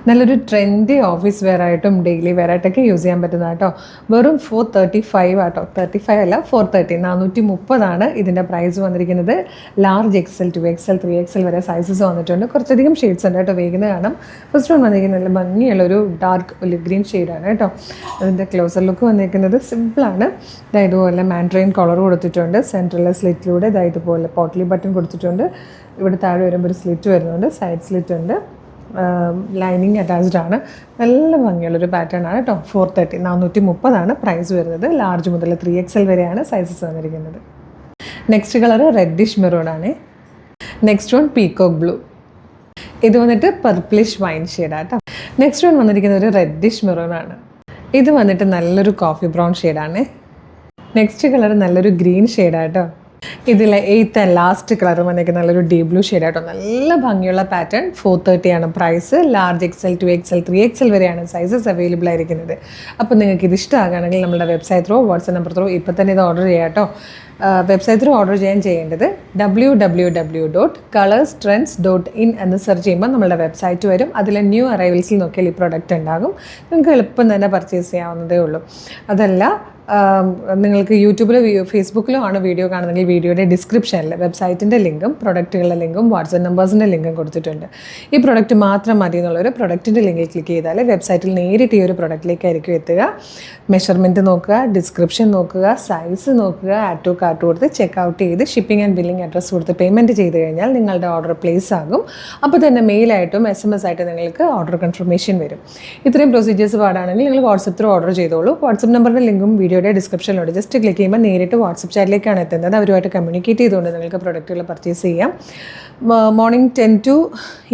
നല്ലൊരു trendy office wear ആയിട്ടും daily wear ആയിട്ടൊക്കെ യൂസ് ചെയ്യാൻ പറ്റുന്ന കേട്ടോ. വെറും 435 ആട്ടോ. 35 അല്ല 430, 430 ഇതിൻ്റെ പ്രൈസ് വന്നിരിക്കുന്നത്. ലാർജ് XL, 2XL, 3XL വരെ സൈസസ് വന്നിട്ടുണ്ട്. കുറച്ചധികം ഷെയ്ഡ്സ് ഉണ്ട് കേട്ടോ. വേഗം കാണാം. ഫസ്റ്റ് വൺ വന്നിരിക്കുന്നത് നല്ല ഭംഗിയുള്ളൊരു ഡാർക്ക് ഒലിവ് ഗ്രീൻ ഷെയ്ഡാണ് കേട്ടോ. അതിൻ്റെ ക്ലോസർ ലുക്ക് വന്നിരിക്കുന്നത് സിമ്പിളാണ്. ഇതുപോലെ മാൻഡ്രൈൻ കളർ കൊടുത്തിട്ടുണ്ട്. സെൻട്രലിലെ സ്ലിറ്റിലൂടെ ഇതുപോലെ പോട്ട്ലി ബട്ടൺ കൊടുത്തിട്ടുണ്ട്. ഇവിടെ താഴെ വരുമ്പോൾ ഒരു സ്ലിറ്റ് വരുന്നുണ്ട്. സൈഡ് സ്ലിറ്റ് ഉണ്ട്. ലൈനിങ് അറ്റാച്ച്ഡ് ആണ്. നല്ല ഭംഗിയുള്ളൊരു പാറ്റേൺ ആണ് കേട്ടോ. 430, 430 പ്രൈസ് വരുന്നത്. ലാർജ് മുതൽ 3XL വരെയാണ് സൈസസ് വന്നിരിക്കുന്നത്. നെക്സ്റ്റ് കളർ റെഡിഷ് മെറൂൺ ആണ്. Next one peacock blue. ഇത് വന്നിട്ട് പർപ്പിളിഷ് വൈൻ ഷെയ്ഡാട്ടോ. നെക്സ്റ്റ് വൺ വന്നിരിക്കുന്നത് ഒരു റെഡിഷ് മെറൂൺ ആണ്. ഇത് വന്നിട്ട് നല്ലൊരു കോഫി ബ്രൗൺ ഷെയ്ഡാണ്. നെക്സ്റ്റ് കളർ നല്ലൊരു ഗ്രീൻ ഷെയ്ഡാട്ടോ. ഇതിലെ 8th ആൻഡ് ലാസ്റ്റ് കളർ വന്നിരിക്കുന്ന നല്ലൊരു ഡീപ് ബ്ലൂ ഷെയ്ഡാട്ടോ. നല്ല ഭംഗിയുള്ള pattern. 430 price. Large XL, 2XL, 3XL വരെയാണ് സൈസസ് അവൈലബിൾ ആയിരിക്കുന്നത്. അപ്പോൾ നിങ്ങൾക്ക് ഇത് ഇഷ്ടമാകുകയാണെങ്കിൽ നമ്മുടെ website through, WhatsApp number through ഇപ്പോൾ തന്നെ ഇത് ഓർഡർ ചെയ്യാം കേട്ടോ. വെബ്സൈറ്റ് ത്രൂ ഓർഡർ ചെയ്യേണ്ടത് www.colorstrends.in എന്ന് സെർച്ച് ചെയ്യുമ്പോൾ നമ്മളുടെ വെബ്സൈറ്റ് വരും. അതിൽ ന്യൂ അറൈവൽസിൽ നോക്കിയാൽ ഈ പ്രൊഡക്റ്റ് ഉണ്ടാകും. നിങ്ങൾക്ക് എളുപ്പം തന്നെ പർച്ചേസ് ചെയ്യാവുന്നതേ ഉള്ളൂ. അതല്ല, നിങ്ങൾക്ക് യൂട്യൂബിലോ ഫേസ്ബുക്കിലോ ആണ് വീഡിയോ കാണുന്നതെങ്കിൽ വീഡിയോയുടെ ഡിസ്ക്രിപ്ഷനിൽ വെബ്സൈറ്റിൻ്റെ ലിങ്കും പ്രൊഡക്റ്റുകളുടെ ലിങ്കും വാട്സ്ആപ്പ് നമ്പേഴ്സിൻ്റെ ലിങ്കും കൊടുത്തിട്ടുണ്ട്. ഈ പ്രൊഡക്റ്റ് മാത്രം മതി എന്നുള്ളൊരു പ്രൊഡക്റ്റിൻ്റെ ലിങ്കിൽ ക്ലിക്ക് ചെയ്താൽ വെബ്സൈറ്റിൽ നേരിട്ട് ഈ ഒരു പ്രൊഡക്റ്റിലേക്കായിരിക്കും എത്തുക. മെഷർമെൻറ്റ് നോക്കുക, ഡിസ്ക്രിപ്ഷൻ നോക്കുക, സൈസ് നോക്കുക, ആഡ് ടു കാർട്ട് കൊടുത്ത് ചെക്ക് ചെയ്ത് ഷിപ്പിംഗ് ആൻഡ് ബില്ലിംഗ് അഡ്രസ്സ് കൊടുത്ത് പേയ്മെൻറ്റ് ചെയ്ത് കഴിഞ്ഞാൽ നിങ്ങളുടെ ഓർഡർ പ്ലേസ് ആകും. അപ്പോൾ തന്നെ മെയിലായിട്ടും SMS ആയിട്ട് നിങ്ങൾക്ക് ഓർഡർ കൺഫർമേഷൻ വരും. ഇത്രയും പ്രൊസീജിയേഴ്സ് പാടാണെങ്കിൽ നിങ്ങൾ വാട്സപ്പ് ത്രൂ ഓർഡർ ചെയ്തോളൂ. വാട്സപ്പ് നമ്പറിൻ്റെ ലിങ്കും വീഡിയോയുടെ ഡിസ്ക്രിപ്ഷനിലുണ്ട്. ജസ്റ്റ് ക്ലിക്ക് ചെയ്യുമ്പോൾ നേരിട്ട് വാട്സപ്പ് ചാറ്റിലേക്കാണ് എത്തുന്നത്. അവരുമായിട്ട് കമ്മ്യൂണിക്കേറ്റ് ചെയ്തുകൊണ്ട് നിങ്ങൾക്ക് പ്രൊഡക്റ്റുകൾ പർച്ചേസ് ചെയ്യാം. മോർണിംഗ് 10 to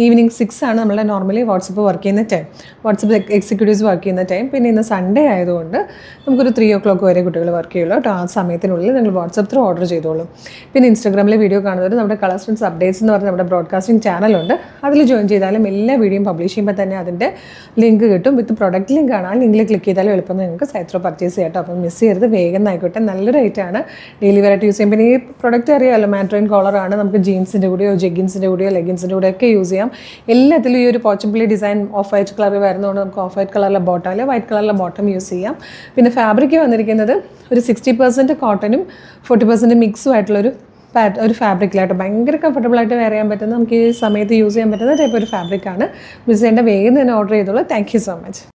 ഈവനിങ് 6 ആണ് നമ്മളെ നോർമലി വാട്സപ്പ് വർക്ക് ചെയ്യുന്ന ടൈം. വാട്സപ്പ് എക്സിക്യൂട്ടീവ്സ് വർക്ക് ചെയ്യുന്ന ടൈം. പിന്നെ ഇന്ന് സൺഡേ ആയതുകൊണ്ട് നമുക്കൊരു 3 o'clock വരെ കുട്ടികൾ വർക്ക് ചെയ്യുള്ളൂ കേട്ടോ. ആ സമയത്തിനുള്ളിൽ നിങ്ങൾ വാട്സപ്പ് ത്രൂ ഓർഡർ ചെയ്തോളൂ. പിന്നെ ഇൻസ്റ്റാഗ്രാമിലെ വീഡിയോ കാണുന്നത് നമ്മുടെ കളേഴ്സ് ഫ്രണ്ട്സ് അപ്ഡേറ്റ്സ് എന്ന് പറഞ്ഞ നമ്മുടെ ബ്രോഡ്കാസ്റ്റിംഗ് ചാനലുണ്ട്. അതിൽ ജോയിൻ ചെയ്താലും എല്ലാ വീഡിയോയും പബ്ലിഷ് ചെയ്യുമ്പോൾ തന്നെ അതിൻ്റെ ലിങ്ക് കിട്ടും. വിത്ത് പ്രൊഡക്റ്റ് ലിങ്ക് ആണ്. ആ ലിങ്കിൽ ക്ലിക്ക് ചെയ്താലും എളുപ്പം നിങ്ങൾക്ക് സൈറ്റ് ത്രൂ പർച്ചേസ് ചെയ്യാം കേട്ടോ. അപ്പം മിസ് ചെയ്യരുത്. വേഗം ആയിക്കോട്ടെ. നല്ലൊരു റേറ്റാണ്. ഡെയിലി വെയറായിട്ട് യൂസ് ചെയ്യും. പിന്നെ ഈ പ്രൊഡക്റ്റ് അറിയാമല്ലോ, മാൻഡ്രൈൻ കോളറാണ്. നമുക്ക് ജീൻസിൻ്റെ കൂടെയോ ജെഗിൻസിൻ്റെ കൂടെയോ ലെഗിൻസിൻ്റെ കൂടെയോ ഒക്കെ യൂസ് ചെയ്യാം. എല്ലാത്തിലും ഈ ഒരു പോച്ചമ്പിളി ഡിസൈൻ ഓഫ് വൈറ്റ് കളർ വരുന്നതുകൊണ്ട് നമുക്ക് ഓഫ് വൈറ്റ് കളറിലെ ബോട്ടം അല്ലെങ്കിൽ വൈറ്റ് കളറിലെ ബോട്ടം യൂസ് ചെയ്യാം. പിന്നെ ഫാബ്രിക് വന്നിരിക്കുന്നത് ഒരു 60% കോട്ടനും 40% മിക്സും ആയിട്ടുള്ളൊരു ഫാബ്രിക്കിലായിട്ട് ഭയങ്കര കംഫർട്ടബിളായിട്ട് വെയർ ചെയ്യാൻ പറ്റുന്ന, നമുക്ക് ഈ സമയത്ത് യൂസ് ചെയ്യാൻ പറ്റുന്ന ടൈപ്പ് ഒരു ഫാബ്രിക്കാണ്. മിസ് ചെയ്യേണ്ട വേഗം തന്നെ ഓർഡർ ചെയ്തോളൂ. Thank you so much.